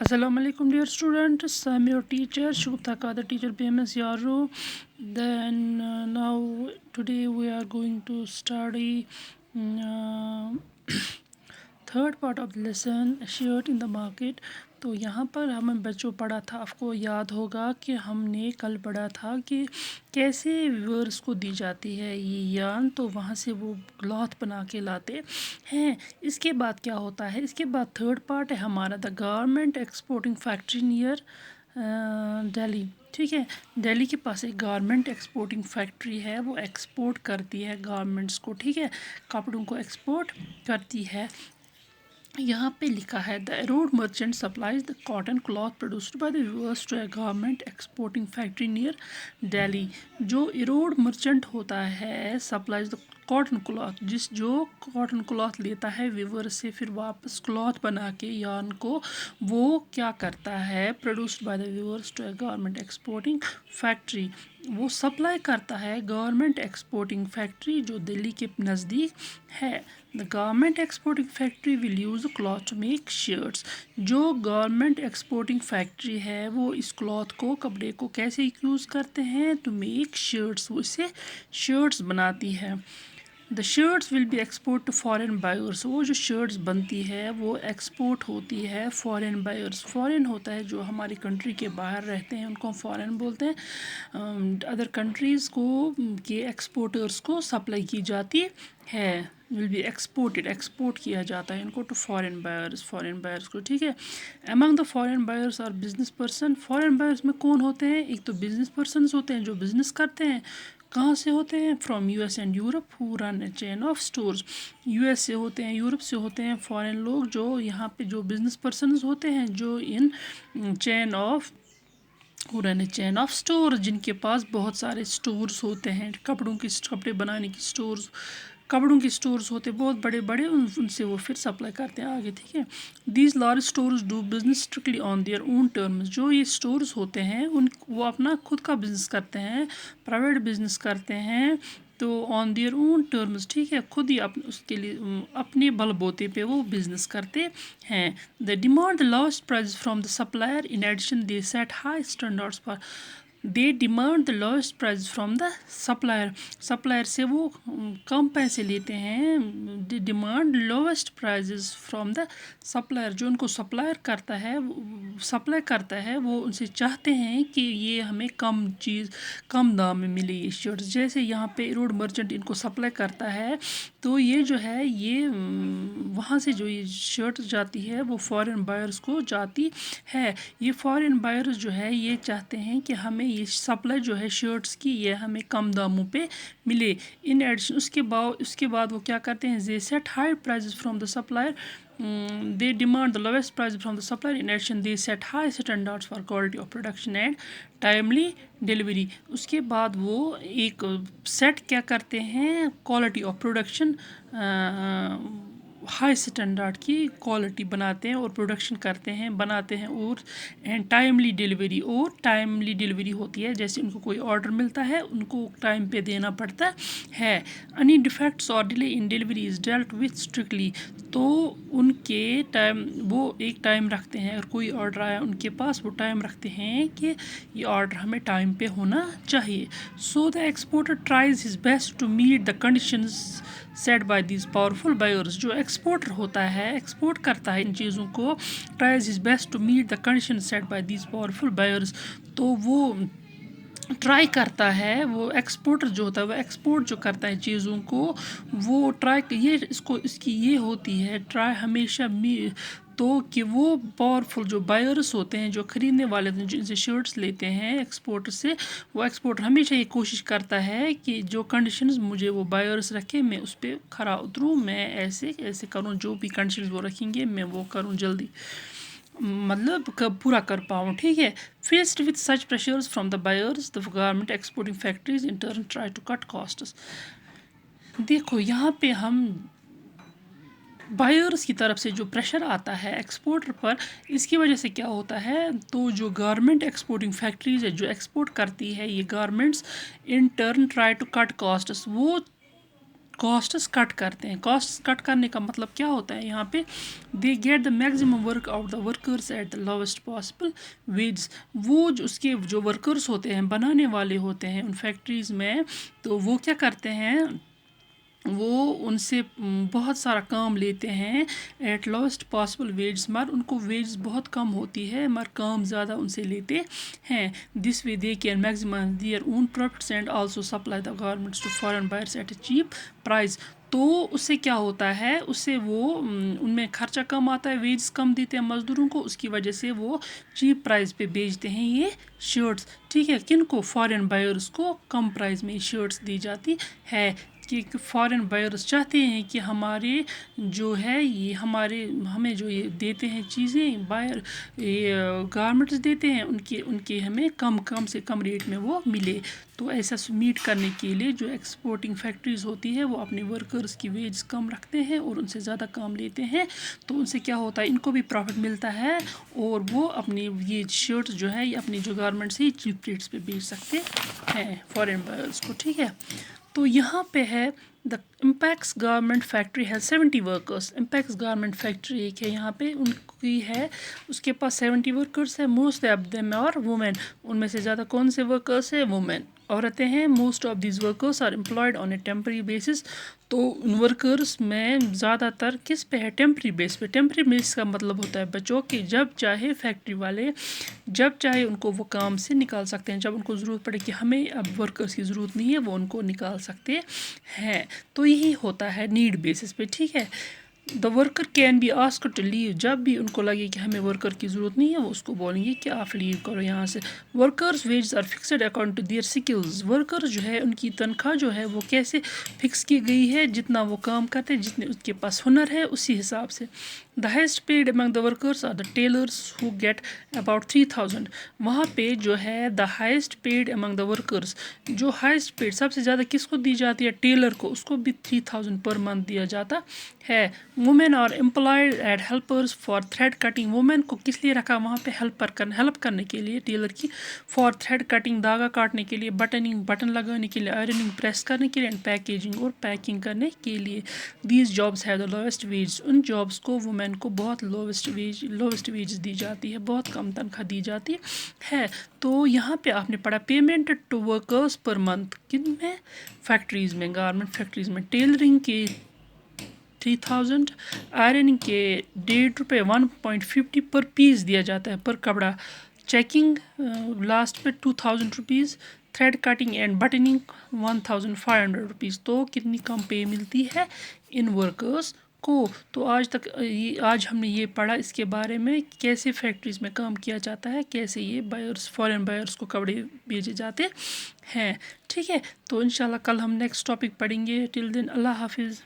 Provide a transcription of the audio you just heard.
Assalamu alaikum, dear students. I'm your teacher, Shubha Kader, teacher BMS Yaru. Then now today we are going to study third part of the lesson share in the market. तो यहाँ पर हमें बच्चों पढ़ा था, आपको याद होगा कि हमने कल पढ़ा था कि कैसे व्यूअर्स को दी जाती है ये यान, तो वहाँ से वो क्लॉथ बना के लाते हैं। इसके बाद क्या होता है, इसके बाद थर्ड पार्ट है हमारा the garment exporting factory near Delhi. ठीक है, दिल्ली के पास एक गारमेंट एक्सपोर्टिंग फैक्ट्री है, वो एक्सपोर्ट करती है गारमेंट्स को, ठीक है, कपड़ों को एक्सपोर्ट करती है। यहाँ पे लिखा है the road merchant supplies the cotton cloth produced by the weavers to a government exporting factory near Delhi. जो रोड मर्चेंट होता है सप्लाइज द कॉटन क्लॉथ, जो कॉटन क्लॉथ लेता है व्यूअर से, फिर वापस क्लॉथ बना के यान को वो क्या करता है, produced by the weavers to a government exporting factory, वो सप्लाई करता है गवर्नमेंट एक्सपोर्टिंग फैक्ट्री जो दिल्ली के नज़दीक है। The government exporting factory will use cloth to make shirts. जो गवर्नमेंट एक्सपोर्टिंग फैक्ट्री है वो इस क्लॉथ को, कपड़े को कैसे यूज़ करते हैं, टू मेक शर्ट्स, वो इससे शर्ट्स बनाती है। The shirts will be export to foreign buyers. वो जो शर्ट्स बनती है वो एक्सपोर्ट होती है फॉरेन बायर्स। फॉरेन होता है जो हमारी कंट्री के बाहर रहते हैं, उनको फॉरेन बोलते हैं। अदर कंट्रीज़ को के एक्सपोर्टर्स को सप्लाई की जाती है, विल बी एक्सपोर्टेड, एक्सपोर्ट किया जाता है इनको टू फॉरेन बायर्स को, ठीक है। अमंग द फॉरेन बायर्स और बिजनेस पर्सन। फॉरेन बायर्स में कौन होते हैं, एक तो बिजनेस पर्सनस होते हैं जो बिजनेस करते हैं। कहाँ से होते हैं, from US and Europe who run A chain of stores. US से होते हैं, यूरोप से होते हैं फॉरेन लोग जो यहाँ पे जो बिजनेस पर्सनस होते हैं जो in chain of chain of store, जिनके पास बहुत सारे स्टोर्स होते हैं, कपड़े बनाने की स्टोर्स, कपड़ों की स्टोर्स होते हैं बहुत बड़े बड़े, उनसे वो फिर सप्लाई करते हैं आगे, ठीक है। These large stores do business strictly on their own terms. जो ये स्टोर्स होते हैं वो अपना खुद का बिजनेस करते हैं, प्राइवेट बिजनेस करते हैं, तो ऑन देयर ओन टर्म्स, ठीक है, खुद ही उसके लिए अपने बलबूते पे वो बिजनेस करते हैं। They demand the lowest price from the supplier, in addition they set high standards for. They demand the lowest price from the supplier से वो कम पैसे लेते हैं। They demand lowest prices from the supplier, जो उनको सप्लाई करता है वो उनसे चाहते हैं कि ये हमें कम दाम में मिले ये शर्ट्स। जैसे यहाँ पे रोड मर्चेंट इनको सप्लाई करता है, तो ये जो है ये वहाँ से जो ये शर्ट जाती है वो फॉरेन बायर्स को जाती है। ये फॉरेन बायर्स जो है ये चाहते हैं कि हमें ये सप्लाई जो है शर्ट्स की ये हमें कम दामों पे मिले। इन एडिशन उसके बाद वो क्या करते हैं, they set high prices from the supplier, they demand the lowest price from the supplier, in addition they set high standards for quality of production and timely delivery. उसके बाद वो एक सेट क्या करते हैं, quality of production, high standard की quality बनाते हैं और प्रोडक्शन करते हैं, बनाते हैं, और एंड टाइमली डिलीवरी होती है। जैसे उनको कोई ऑर्डर मिलता है उनको टाइम पे देना पड़ता है। एनी डिफेक्ट्स और delay in delivery is dealt with strictly. तो उनके टाइम, वो एक टाइम रखते हैं, अगर कोई ऑर्डर आया उनके पास वो टाइम रखते हैं कि ये ऑर्डर हमें टाइम पे होना चाहिए। So the exporter tries his best to meet the conditions set by these powerful buyers. जो एक्सपोर्टर होता है, एक्सपोर्ट करता है इन चीज़ों को, tries his best to meet the condition set by these powerful buyers. तो वो ट्राई करता है, वो एक्सपोर्टर जो होता है वो एक्सपोर्ट जो करता है चीज़ों को, वो इसकी ये होती है ट्राई हमेशा तो कि वो पावरफुल जो बायर्स होते हैं, जो ख़रीदने वाले हैं, जिनसे शर्ट्स लेते हैं एक्सपोर्टर से, वो एक्सपोर्टर हमेशा ये कोशिश करता है कि जो कंडीशंस मुझे वो बायर्स रखे मैं उस पर खरा उतरूँ, मैं ऐसे ऐसे करूँ, जो भी कंडीशंस वो रखेंगे मैं वो करूँ जल्दी, मतलब कब पूरा कर पाऊँ, ठीक है। Faced with such pressures from the buyers the government exporting factories in turn try to cut costs. देखो यहाँ पे हम बायर्स की तरफ से जो प्रेशर आता है एक्सपोर्टर पर, इसकी वजह से क्या होता है, तो जो गारमेंट एक्सपोर्टिंग फैक्ट्रीज है जो एक्सपोर्ट करती है ये garments, in turn try to cut costs, वो कॉस्ट्स कट करते हैं। कॉस्ट कट करने का मतलब क्या होता है यहाँ पे, they get the maximum work out the workers at the lowest possible ways. वो जो उसके जो वर्कर्स होते हैं, बनाने वाले होते हैं उन फैक्ट्रीज़ में, तो वो क्या करते हैं, वो उनसे बहुत सारा काम लेते हैं एट लोएस्ट पॉसिबल वेज, मगर उनको वेज बहुत कम होती है, मगर काम ज़्यादा उनसे लेते हैं। This way they can maximise their own profits and also supply the garments to foreign buyers at a cheap price. तो उससे क्या होता है, उससे वो उनमें खर्चा कम आता है, वेज कम देते हैं मज़दूरों को, उसकी वजह से वो चीप प्राइस पे बेचते हैं ये शर्ट्स। ठीक है, किन को, फॉरेन बायर्स को कम प्राइस में शर्ट्स दी जाती है, कि फॉरेन बायर्स चाहते हैं कि हमारे जो है ये हमें जो ये देते हैं चीज़ें, बायर ये गारमेंट्स देते हैं, उनके हमें कम से कम रेट में वो मिले। तो ऐसा मीट करने के लिए जो एक्सपोर्टिंग फैक्ट्रीज़ होती है वो अपने वर्कर्स की वेज कम रखते हैं और उनसे ज़्यादा काम लेते हैं। तो उनसे क्या होता है, इनको भी प्रॉफिट मिलता है और वो अपनी ये शर्ट्स जो है ये अपनी जो गारमेंट्स है चीप रेट्स पे बेच सकते हैं फॉरेन बायर्स को। ठीक है, तो यहाँ पे है द इम्पैक्स गारमेंट फैक्ट्री है 70 वर्कर्स। इम्पैक्स गारमेंट फैक्ट्री एक है यहाँ पे, उनकी है, उसके पास 70 वर्कर्स है। Most of them are women, उनमें से ज़्यादा कौन से वर्कर्स है, वुमेन, औरतें हैं। Most of these workers are employed on a temporary basis. तो उन वर्कर्स में ज़्यादातर किस पे है, टेम्प्रेरी बेस पे। टेम्प्रेरी बेस का मतलब होता है बच्चों कि जब चाहे फैक्ट्री वाले जब चाहे उनको वो काम से निकाल सकते हैं, जब उनको ज़रूरत पड़े कि हमें अब वर्कर्स की ज़रूरत नहीं है, वो उनको निकाल सकते हैं। तो यही होता है नीड बेसिस पे। ठीक है, the worker can be asked to leave, जब भी उनको लगे कि हमें वर्कर की ज़रूरत नहीं है, वो उसको बोलेंगे कि आप लीव करो यहाँ से। Workers wages are fixed according to their skills, worker जो है उनकी तनख्वाह जो है वो कैसे फिक्स की गई है, जितना वो काम करते हैं, जितने उसके पास हुनर है उसी हिसाब से। The highest paid among the workers are the tailors who get about 3000। वहाँ पे जो है the highest paid among the workers, जो हाइस्ट पेड सबसे ज़्यादा किसको दी जाती है, टेलर को, उसको भी 3000 पर मंथ दिया जाता है। Women are employed at helpers for thread cutting, women को किस लिए रखा वहाँ पे, हेल्प करने के लिए टेलर की, फॉर थ्रेड कटिंग, धागा काटने के लिए, बटनिंग, बटन लगाने के लिए, आयरनिंग, प्रेस करने के लिए, एंड पैकेजिंग, और पैकिंग करने के लिए। These jobs have the lowest wage, उन जॉब्स को वुमेन को बहुत लोवेस्ट वेज दी जाती है, बहुत कम तनख्वाह दी जाती है। तो यहाँ पे आपने पढ़ा payment to workers per month, किन में, फैक्ट्रीज़ में, गारमेंट फैक्ट्रीज़ में। टेलरिंग के 3000, आयरनिंग के ₹1.50 1.50 पर पीस दिया जाता है, पर कपड़ा। चेकिंग लास्ट पे ₹2000, थ्रेड कटिंग एंड बटनिंग ₹1500। तो कितनी कम पे मिलती है इन वर्कर्स को। तो आज हमने ये पढ़ा इसके बारे में, कैसे फैक्ट्रीज़ में काम किया जाता है, कैसे ये बायर्स, फॉरेन बायर्स को कपड़े बेचे जाते हैं। ठीक है, तो इंशाल्लाह कल हम नेक्स्ट टॉपिक पढ़ेंगे। टिल देन अल्लाह हाफिज़।